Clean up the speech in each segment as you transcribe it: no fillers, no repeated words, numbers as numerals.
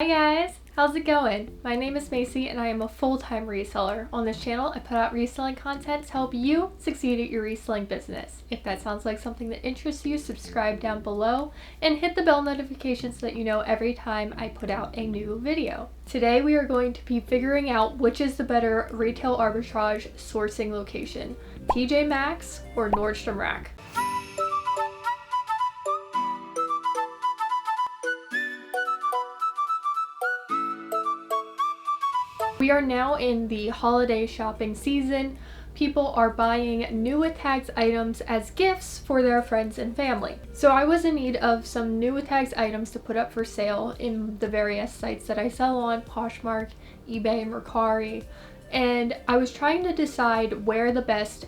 Hi guys, how's it going? My name is Macy and I am a full-time reseller. On this channel, I put out reselling content to help you succeed at your reselling business. If that sounds like something that interests you, subscribe down below and hit the bell notification so that you know every time I put out a new video. Today we are going to be figuring out which is the better retail arbitrage sourcing location, TJ Maxx or Nordstrom Rack. We are now in the holiday shopping season. People are buying new with tags items as gifts for their friends and family. So I was in need of some new with tags items to put up for sale in the various sites that I sell on, Poshmark, eBay, Mercari, and I was trying to decide where the best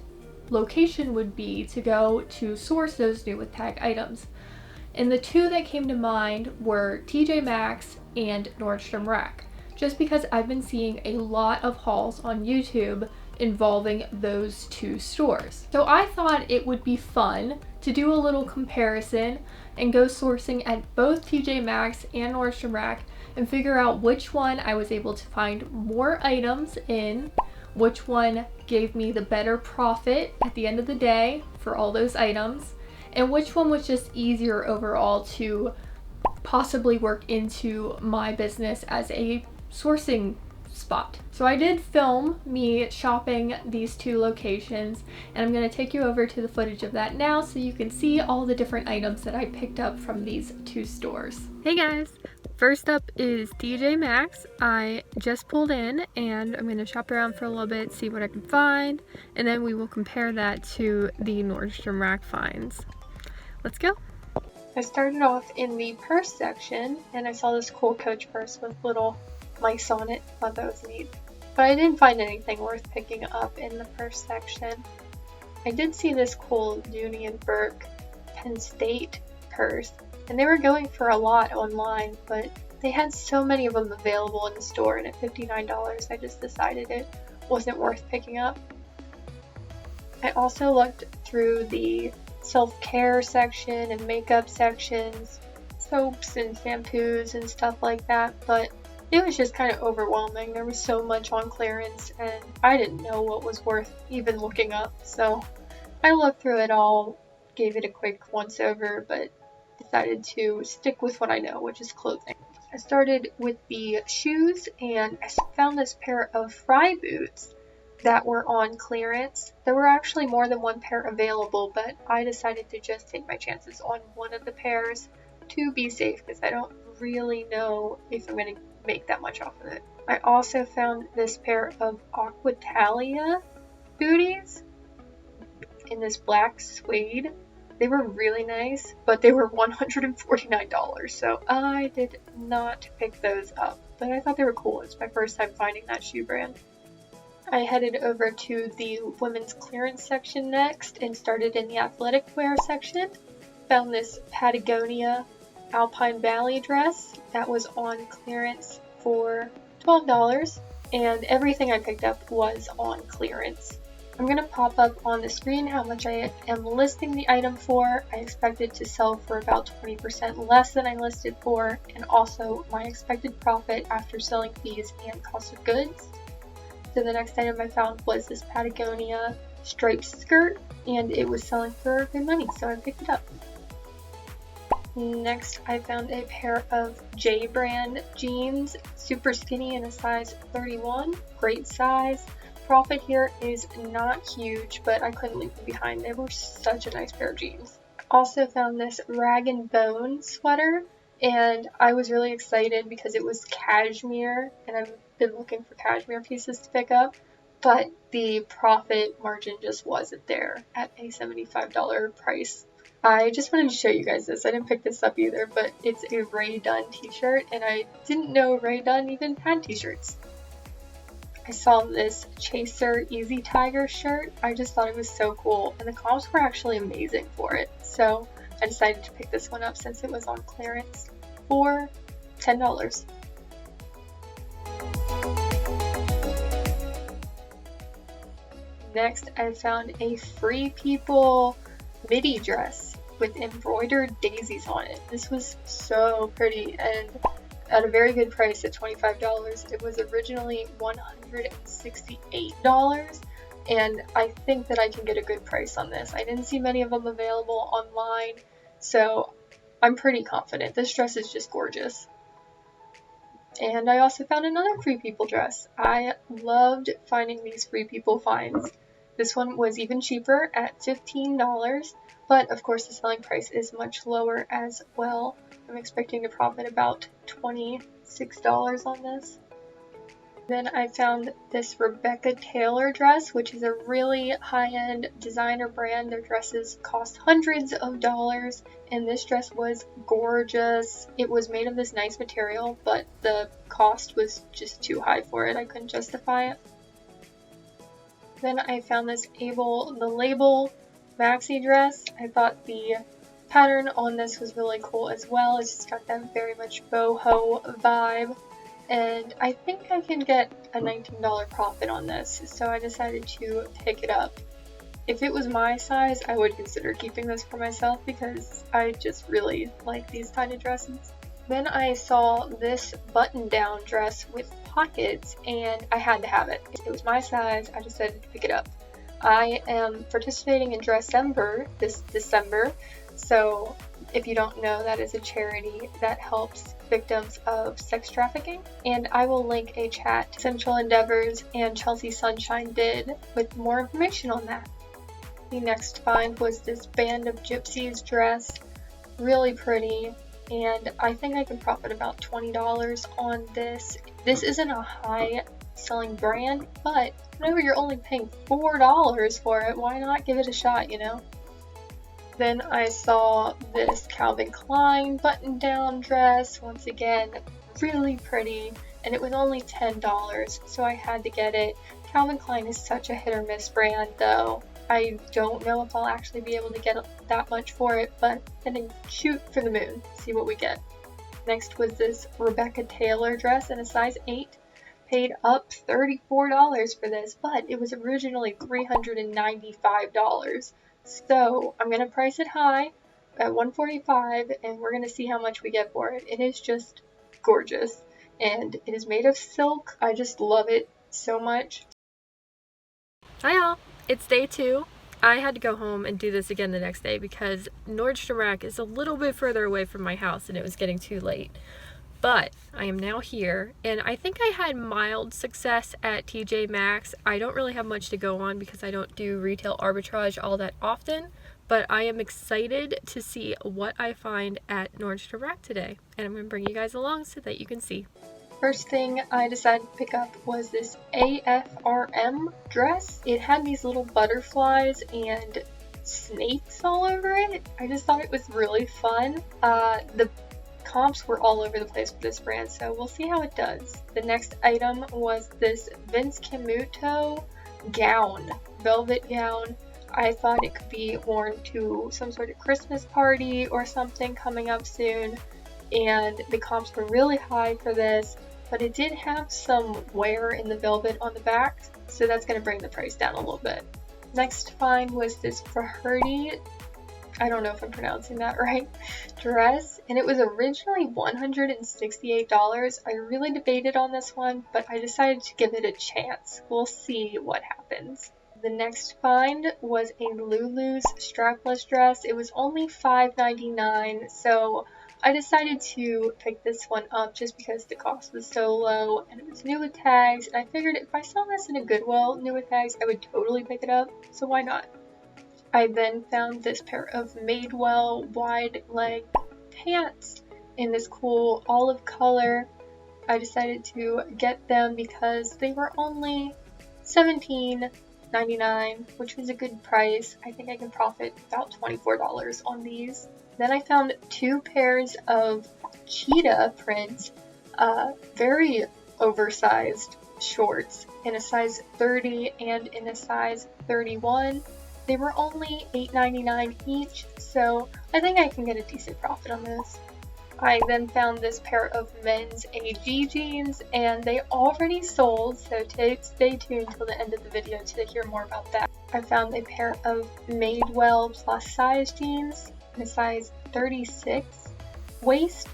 location would be to go to source those new with tag items. And the two that came to mind were TJ Maxx and Nordstrom Rack, just because I've been seeing a lot of hauls on YouTube involving those two stores. So I thought it would be fun to do a little comparison and go sourcing at both TJ Maxx and Nordstrom Rack and figure out which one I was able to find more items in, which one gave me the better profit at the end of the day for all those items, and which one was just easier overall to possibly work into my business as a sourcing spot. So I did film me shopping these two locations, and I'm going to take you over to the footage of that now so you can see all the different items that I picked up from these two stores. Hey guys! First up is TJ Maxx. I just pulled in and I'm going to shop around for a little bit, see what I can find, and then we will compare that to the Nordstrom Rack finds. Let's go! I started off in the purse section and I saw this cool Coach purse with little mice on it. Thought that was neat. But I didn't find anything worth picking up in the purse section. I did see this cool Dooney and Burke Penn State purse, and they were going for a lot online, but they had so many of them available in the store, and at $59 I just decided it wasn't worth picking up. I also looked through the self-care section and makeup sections, soaps and shampoos and stuff like that, but it was just kind of overwhelming. There was so much on clearance and I didn't know what was worth even looking up. So I looked through it all, gave it a quick once over, but decided to stick with what I know, which is clothing. I started with the shoes and I found this pair of Fry boots that were on clearance. There were actually more than one pair available, but I decided to just take my chances on one of the pairs to be safe because I don't really know if I'm going to make that much off of it. I also found this pair of Aquitalia booties in this black suede. They were really nice, but they were $149, so I did not pick those up, but I thought they were cool. It's my first time finding that shoe brand. I headed over to the women's clearance section next and started in the athletic wear section. Found this Patagonia Alpine Valley dress that was on clearance for $12, and everything I picked up was on clearance. I'm going to pop up on the screen how much I am listing the item for. I expect it to sell for about 20% less than I listed for, and also my expected profit after selling fees and cost of goods. So the next item I found was this Patagonia striped skirt, and it was selling for good money, so I picked it up. Next, I found a pair of J brand jeans, super skinny in a size 31, great size. Profit here is not huge, but I couldn't leave them behind. They were such a nice pair of jeans. Also found this Rag & Bone sweater, and I was really excited because it was cashmere, and I've been looking for cashmere pieces to pick up, but the profit margin just wasn't there at a $75 price. I just wanted to show you guys this. I didn't pick this up either, but it's a Ray Dunn t-shirt, and I didn't know Ray Dunn even had t-shirts. I saw this Chaser Easy Tiger shirt. I just thought it was so cool, and the comps were actually amazing for it. So I decided to pick this one up since it was on clearance for $10. Next, I found a Free People midi dress with embroidered daisies on it. This was so pretty, and at a very good price at $25. It was originally $168, and I think that I can get a good price on this. I didn't see many of them available online, so I'm pretty confident. This dress is just gorgeous. And I also found another Free People dress. I loved finding these Free People finds. This one was even cheaper at $15, but of course the selling price is much lower as well. I'm expecting to profit about $26 on this. Then I found this Rebecca Taylor dress, which is a really high-end designer brand. Their dresses cost hundreds of dollars, and this dress was gorgeous. It was made of this nice material, but the cost was just too high for it. I couldn't justify it. Then I found this the Label maxi dress. I thought the pattern on this was really cool as well. It's just got that very much boho vibe. And I think I can get a $19 profit on this, so I decided to pick it up. If it was my size, I would consider keeping this for myself because I just really like these kind of dresses. Then I saw this button-down dress with pockets, and I had to have it. If it was my size, I decided to pick it up. I am participating in Dress-ember this December, so if you don't know, that is a charity that helps victims of sex trafficking, and I will link a chat Central Endeavors and Chelsea Sunshine did with more information on that. The next find was this Band of Gypsies dress, really pretty, and I think I can profit about $20 on this. This isn't a high selling brand, but whenever you're only paying $4 for it, why not give it a shot, you know? Then I saw this Calvin Klein button-down dress, once again, really pretty, and it was only $10, so I had to get it. Calvin Klein is such a hit-or-miss brand, though. I don't know if I'll actually be able to get that much for it, but then shoot for the moon, see what we get. Next was this Rebecca Taylor dress in a size 8. Paid up $34 for this, but it was originally $395. So I'm going to price it high at $145, and we're going to see how much we get for it. It is just gorgeous, and it is made of silk. I just love it so much. Hi y'all, it's day 2. I had to go home and do this again the next day because Nordstrom Rack is a little bit further away from my house and it was getting too late. But I am now here, and I think I had mild success at TJ Maxx. I don't really have much to go on because I don't do retail arbitrage all that often, but I am excited to see what I find at Nordstrom Rack today, and I'm going to bring you guys along so that you can see. First thing I decided to pick up was this AFRM dress. It had these little butterflies and snakes all over it. I just thought it was really fun. The comps were all over the place with this brand, so we'll see how it does. The next item was this Vince Camuto gown, velvet gown. I thought it could be worn to some sort of Christmas party or something coming up soon, and the comps were really high for this, but it did have some wear in the velvet on the back, so that's going to bring the price down a little bit. Next find was this Praherty, I don't know if I'm pronouncing that right, dress, and it was originally $168. I really debated on this one, but I decided to give it a chance. We'll see what happens. The next find was a Lulu's strapless dress. It was only $5.99, so I decided to pick this one up just because the cost was so low and it was new with tags, and I figured if I saw this in a Goodwill new with tags, I would totally pick it up, so why not? I then found this pair of Madewell wide leg pants in this cool olive color. I decided to get them because they were only $17.99, which was a good price. I think I can profit about $24 on these. Then I found 2 pairs of cheetah print, very oversized shorts in a size 30 and in a size 31. They were only $8.99 each, so I think I can get a decent profit on this. I then found this pair of men's AG jeans, and they already sold, so stay tuned till the end of the video to hear more about that. I found a pair of Madewell plus size jeans in a size 36 waist,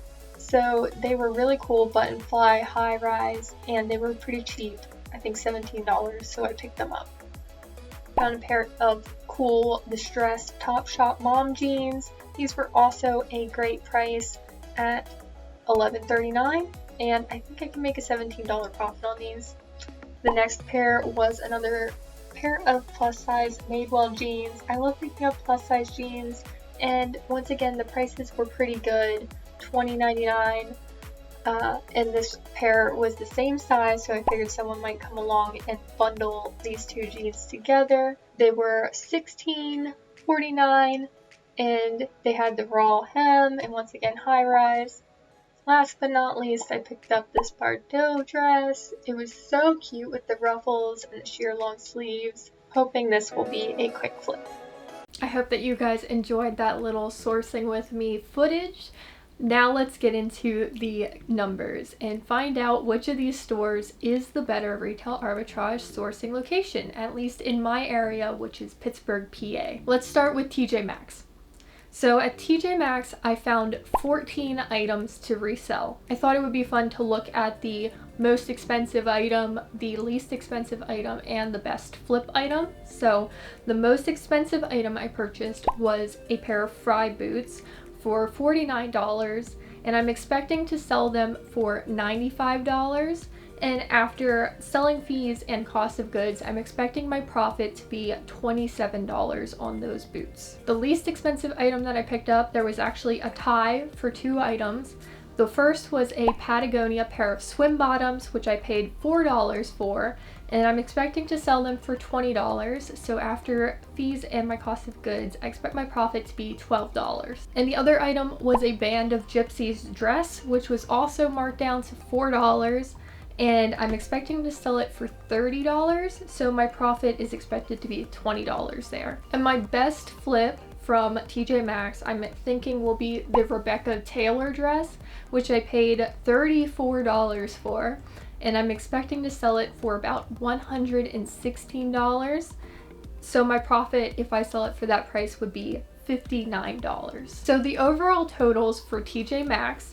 So they were really cool, button fly, high rise, and they were pretty cheap. I think $17, so I picked them up. Found a pair of cool distressed Topshop mom jeans. These were also a great price at $11.39, and I think I can make a $17 profit on these. The next pair was another pair of plus size Madewell jeans. I love picking up plus size jeans, and once again the prices were pretty good, $20.99, and this pair was the same size, so I figured someone might come along and bundle these two jeans together. They were $16.49, and they had the raw hem, and once again high rise. Last but not least, I picked up this Bardot dress. It was so cute with the ruffles and the sheer long sleeves. Hoping this will be a quick flip. I hope that you guys enjoyed that little sourcing with me footage. Now let's get into the numbers and find out which of these stores is the better retail arbitrage sourcing location, at least in my area, which is Pittsburgh, PA. Let's start with TJ Maxx. So at TJ Maxx, I found 14 items to resell. I thought it would be fun to look at the most expensive item, the least expensive item, and the best flip item. So the most expensive item I purchased was a pair of Fry boots for $49, and I'm expecting to sell them for $95. And after selling fees and cost of goods, I'm expecting my profit to be $27 on those boots. The least expensive item that I picked up, there was actually a tie for 2 items. The first was a Patagonia pair of swim bottoms, which I paid $4 for, and I'm expecting to sell them for $20. So after fees and my cost of goods, I expect my profit to be $12. And the other item was a Band of Gypsies dress, which was also marked down to $4. And I'm expecting to sell it for $30, so my profit is expected to be $20 there. And my best flip from TJ Maxx, I'm thinking will be the Rebecca Taylor dress, which I paid $34 for, and I'm expecting to sell it for about $116. So my profit, if I sell it for that price, would be $59. So the overall totals for TJ Maxx,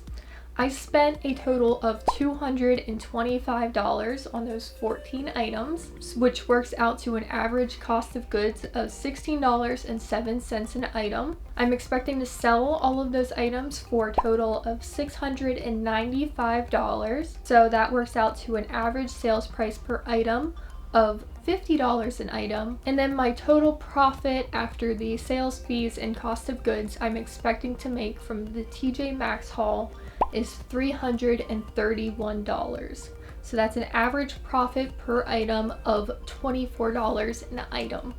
I spent a total of $225 on those 14 items, which works out to an average cost of goods of $16.07 an item. I'm expecting to sell all of those items for a total of $695, so that works out to an average sales price per item of $50 an item. And then my total profit after the sales fees and cost of goods I'm expecting to make from the TJ Maxx haul is $331. So that's an average profit per item of $24 an item.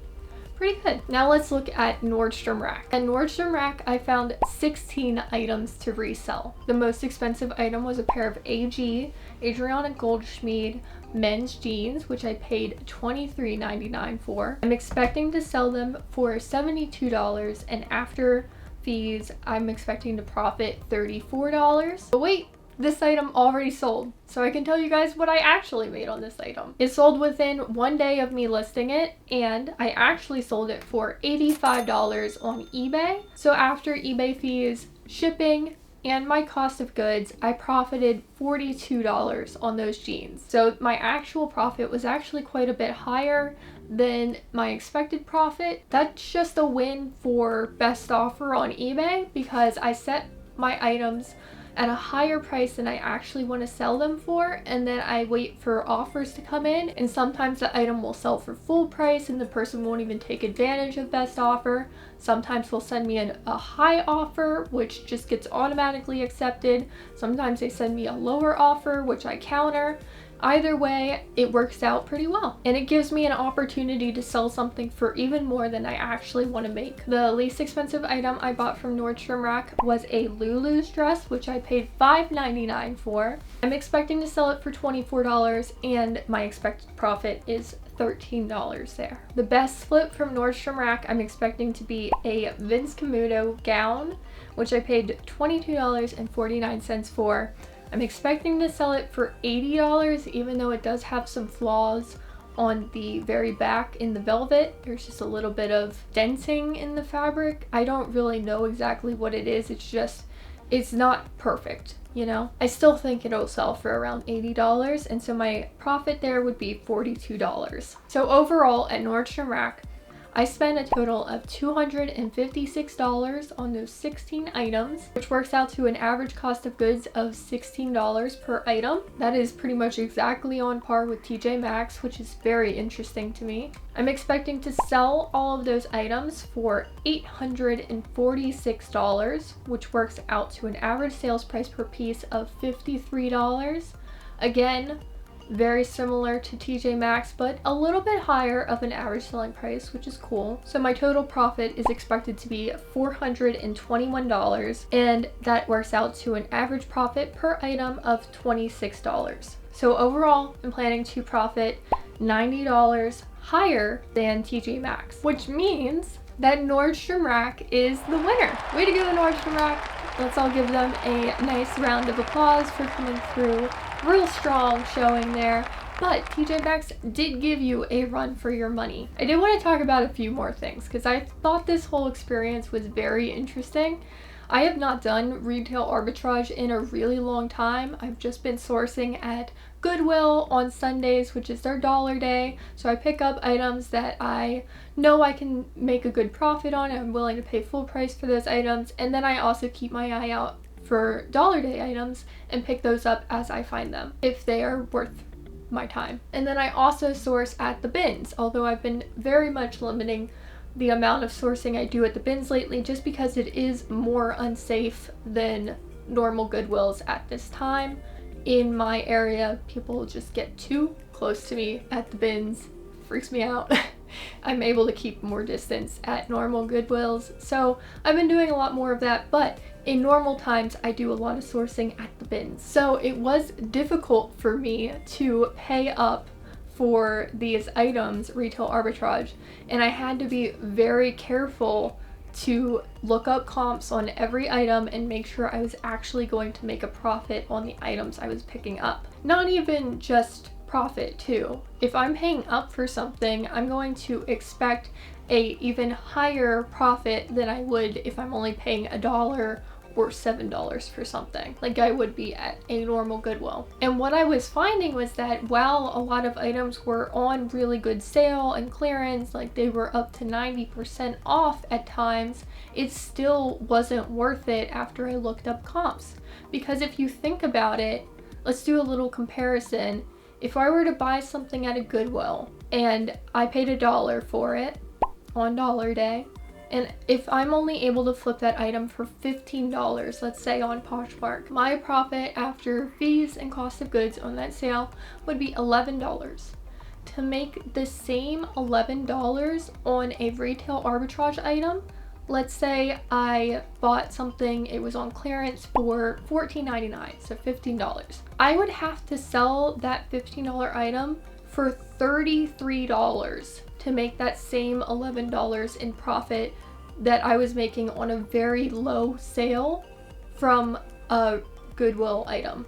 Pretty good. Now let's look at Nordstrom Rack. At Nordstrom Rack, I found 16 items to resell. The most expensive item was a pair of AG Adriana Goldschmied men's jeans, which I paid $23.99 for. I'm expecting to sell them for $72, and after fees, I'm expecting to profit $34. But wait, this item already sold, so I can tell you guys what I actually made on this item. It sold within 1 day of me listing it, and I actually sold it for $85 on eBay. So after eBay fees, shipping, and my cost of goods, I profited $42 on those jeans. So my actual profit was actually quite a bit higher than my expected profit. That's just a win for best offer on eBay, because I set my items at a higher price than I actually want to sell them for, and then I wait for offers to come in, and sometimes the item will sell for full price and the person won't even take advantage of best offer. Sometimes they'll send me a high offer, which just gets automatically accepted. Sometimes they send me a lower offer, which I counter. Either way, it works out pretty well, and it gives me an opportunity to sell something for even more than I actually want to make. The least expensive item I bought from Nordstrom Rack was a Lulu's dress, which I paid $5.99 for. I'm expecting to sell it for $24, and my expected profit is $13 there. The best flip from Nordstrom Rack I'm expecting to be a Vince Camuto gown, which I paid $22.49 for. I'm expecting to sell it for $80, even though it does have some flaws on the very back in the velvet. There's just a little bit of denting in the fabric. I don't really know exactly what it is. It's just it's not perfect, you know? I still think it'll sell for around $80, and so my profit there would be $42. So overall at Nordstrom Rack, I spent a total of $256 on those 16 items, which works out to an average cost of goods of $16 per item. That is pretty much exactly on par with TJ Maxx, which is very interesting to me. I'm expecting to sell all of those items for $846, which works out to an average sales price per piece of $53. Again, very similar to TJ Maxx, but a little bit higher of an average selling price, which is cool. So my total profit is expected to be $421, and that works out to an average profit per item of $26. So overall, I'm planning to profit $90 higher than TJ Maxx, which means that Nordstrom Rack is the winner. Way to go, Nordstrom Rack. Let's all give them a nice round of applause for coming through. Real strong showing there. But TJ Maxx did give you a run for your money. I did want to talk about a few more things because I thought this whole experience was very interesting. I have not done retail arbitrage in a really long time. I've just been sourcing at Goodwill on Sundays, which is their dollar day. So I pick up items that I know I can make a good profit on and I'm willing to pay full price for those items. And then I also keep my eye out for dollar day items and pick those up as I find them, if they are worth my time. And then I also source at the bins, although I've been very much limiting the amount of sourcing I do at the bins lately just because it is more unsafe than normal Goodwills at this time. In my area, people just get too close to me at the bins. Freaks me out. I'm able to keep more distance at normal Goodwills, so I've been doing a lot more of that, but in normal times I do a lot of sourcing at the bins. So it was difficult for me to pay up for these items, retail arbitrage, and I had to be very careful to look up comps on every item and make sure I was actually going to make a profit on the items I was picking up. Not even just profit too. If I'm paying up for something, I'm going to expect a even higher profit than I would if I'm only paying $1 or $7 for something, like I would be at a normal Goodwill. And what I was finding was that while a lot of items were on really good sale and clearance, like they were up to 90% off at times, it still wasn't worth it after I looked up comps. Because if you think about it, let's do a little comparison. If I were to buy something at a Goodwill and I paid $1 for it on dollar day, and if I'm only able to flip that item for $15, let's say on Poshmark, my profit after fees and cost of goods on that sale would be $11. To make the same $11 on a retail arbitrage item, let's say I bought something, it was on clearance for $14.99, so $15. I would have to sell that $15 item for $33 to make that same $11 in profit that I was making on a very low sale from a Goodwill item.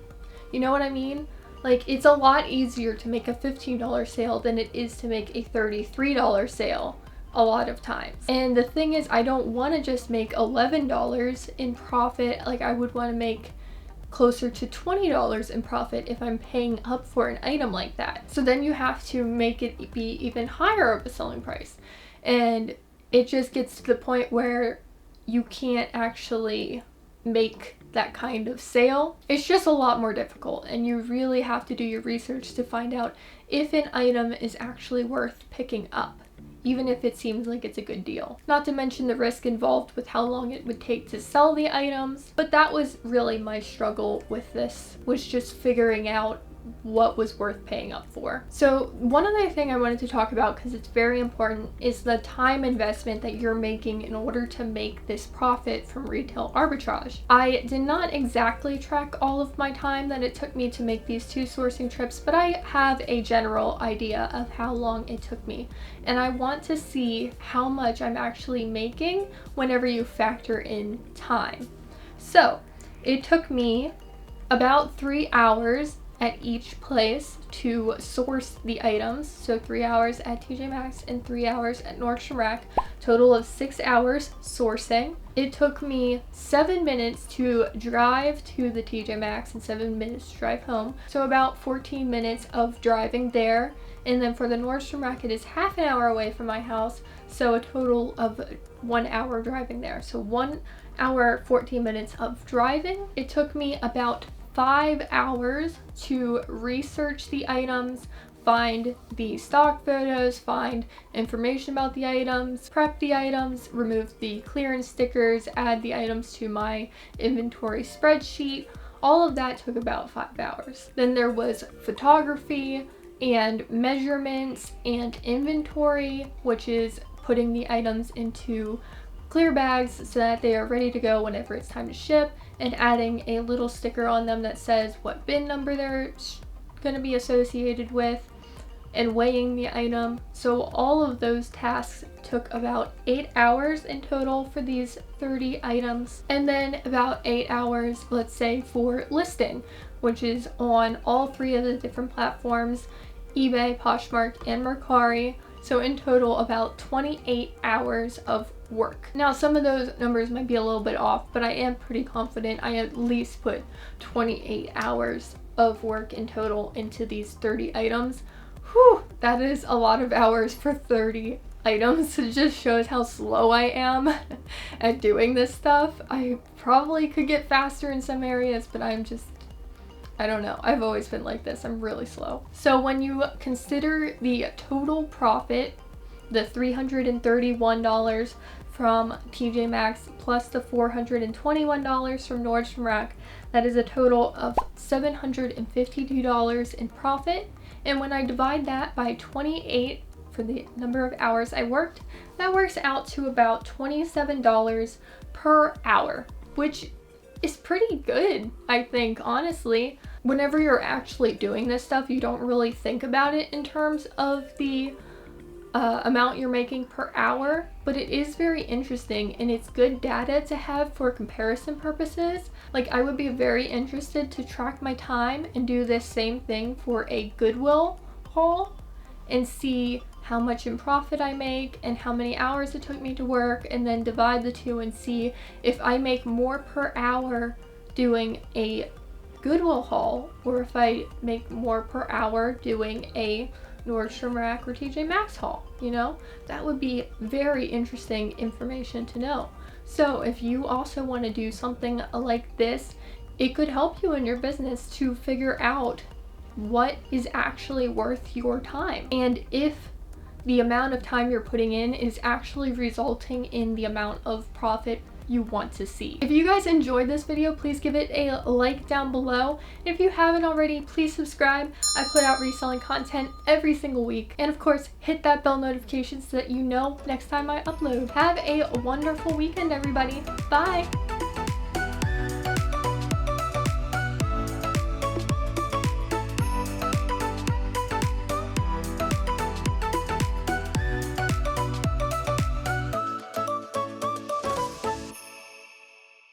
You know what I mean? Like, it's a lot easier to make a $15 sale than it is to make a $33 sale a lot of times. And the thing is, I don't want to just make $11 in profit. Like, I would want to make closer to $20 in profit if I'm paying up for an item like that. So then you have to make it be even higher of a selling price. And it just gets to the point where you can't actually make that kind of sale. It's just a lot more difficult, and you really have to do your research to find out if an item is actually worth picking up, even if it seems like it's a good deal. Not to mention the risk involved with how long it would take to sell the items. But that was really my struggle with this, was just figuring out what was worth paying up for. So one other thing I wanted to talk about, because it's very important, is the time investment that you're making in order to make this profit from retail arbitrage. I did not exactly track all of my time that it took me to make these 2 sourcing trips, but I have a general idea of how long it took me. And I want to see how much I'm actually making whenever you factor in time. So it took me about 3 hours at each place to source the items. So 3 hours at TJ Maxx and 3 hours at Nordstrom Rack. Total of 6 hours sourcing. It took me 7 minutes to drive to the TJ Maxx and 7 minutes to drive home. So about 14 minutes of driving there. And then for the Nordstrom Rack, it is half an hour away from my house. So a total of 1 hour driving there. So 1 hour, 14 minutes of driving. It took me about 5 hours to research the items, find the stock photos, find information about the items, prep the items, remove the clearance stickers, add the items to my inventory spreadsheet. All of that took about 5 hours. Then there was photography and measurements and inventory, which is putting the items into clear bags so that they are ready to go whenever it's time to ship, and adding a little sticker on them that says what bin number they're going to be associated with, and weighing the item. So all of those tasks took about 8 hours in total for these 30 items, and then about 8 hours, let's say, for listing, which is on all 3 of the different platforms, eBay, Poshmark, and Mercari. So in total, about 28 hours of work. Now, some of those numbers might be a little bit off, but I am pretty confident I at least put 28 hours of work in total into these 30 items. Whew, that is a lot of hours for 30 items. It just shows how slow I am at doing this stuff. I probably could get faster in some areas, but I don't know. I've always been like this. I'm really slow. So when you consider the total profit, the $331 from TJ Maxx plus the $421 from Nordstrom Rack, that is a total of $752 in profit. And when I divide that by 28 for the number of hours I worked, that works out to about $27 per hour, which is pretty good, I think, honestly. Whenever you're actually doing this stuff, you don't really think about it in terms of the amount you're making per hour, but it is very interesting and it's good data to have for comparison purposes. Like, I would be very interested to track my time and do this same thing for a Goodwill haul and see how much in profit I make and how many hours it took me to work, and then divide the two and see if I make more per hour doing a Goodwill haul or if I make more per hour doing a Nordstrom Rack or TJ Maxx haul. You know, that would be very interesting information to know. So if you also want to do something like this, it could help you in your business to figure out what is actually worth your time, and if the amount of time you're putting in is actually resulting in the amount of profit you want to see. If you guys enjoyed this video, please give it a like down below. If you haven't already, please subscribe. I put out reselling content every single week. And of course, hit that bell notification so that you know next time I upload. Have a wonderful weekend, everybody. Bye!